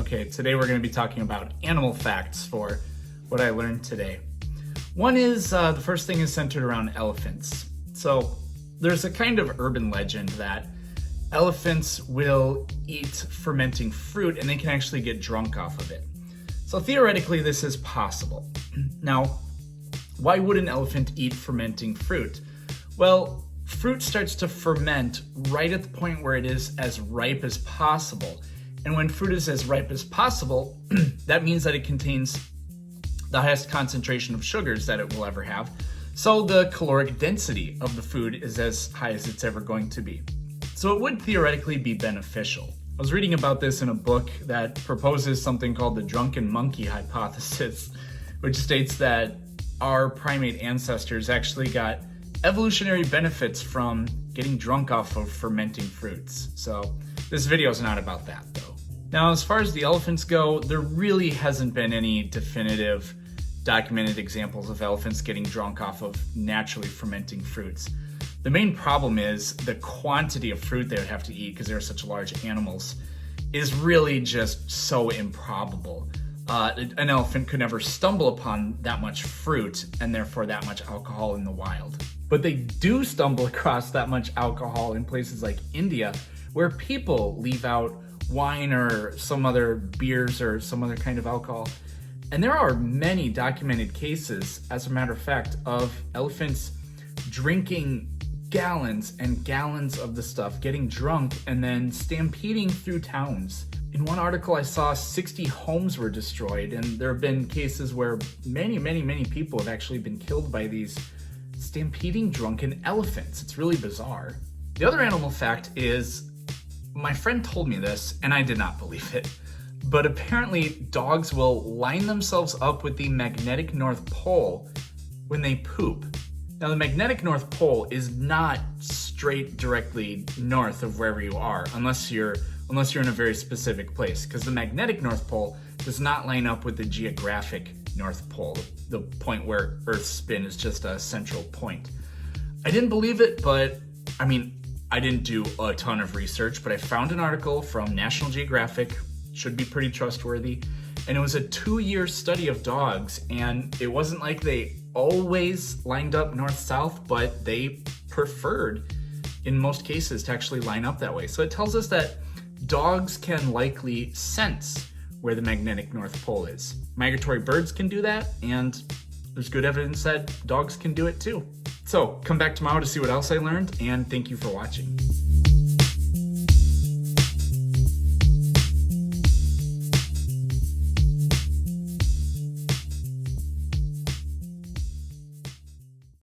Okay, today we're going to be talking about animal facts for what I learned today. One is, the first thing is centered around elephants. So there's a kind of urban legend that elephants will eat fermenting fruit and they can actually get drunk off of it. So theoretically this is possible. Now, why would an elephant eat fermenting fruit? Well, fruit starts to ferment right at the point where it is as ripe as possible. And when fruit is as ripe as possible, that means that it contains the highest concentration of sugars that it will ever have. So the caloric density of the food is as high as it's ever going to be. So it would theoretically be beneficial. I was reading about this in a book that proposes something called the drunken monkey hypothesis, which states that our primate ancestors actually got evolutionary benefits from getting drunk off of fermenting fruits. So this video is not about that though. Now, as far as the elephants go, there really hasn't been any definitive documented examples of elephants getting drunk off of naturally fermenting fruits. The main problem is the quantity of fruit they would have to eat, because they're such large animals, is really just so improbable. An elephant could never stumble upon that much fruit and therefore that much alcohol in the wild. But they do stumble across that much alcohol in places like India, where people leave out wine or some other beers or some other kind of alcohol. And there are many documented cases, as a matter of fact, of elephants drinking gallons and gallons of the stuff, getting drunk, and then stampeding through towns. In one article I saw 60 homes were destroyed, and there have been cases where many people have actually been killed by these stampeding drunken elephants. It's really bizarre. The other animal fact is, my friend told me this, and I did not believe it, but apparently dogs will line themselves up with the magnetic North Pole when they poop. Now, the magnetic North Pole is not straight directly north of wherever you are, unless you're in a very specific place, because the magnetic North Pole does not line up with the geographic North Pole, the point where Earth's spin is just a central point. I didn't believe it, but I didn't do a ton of research, but I found an article from National Geographic, should be pretty trustworthy, and it was a 2-year study of dogs, and it wasn't like they always lined up north-south, but they preferred, in most cases, to actually line up that way. So it tells us that dogs can likely sense where the magnetic North Pole is. Migratory birds can do that, and there's good evidence that dogs can do it too. So come back tomorrow to see what else I learned, and thank you for watching.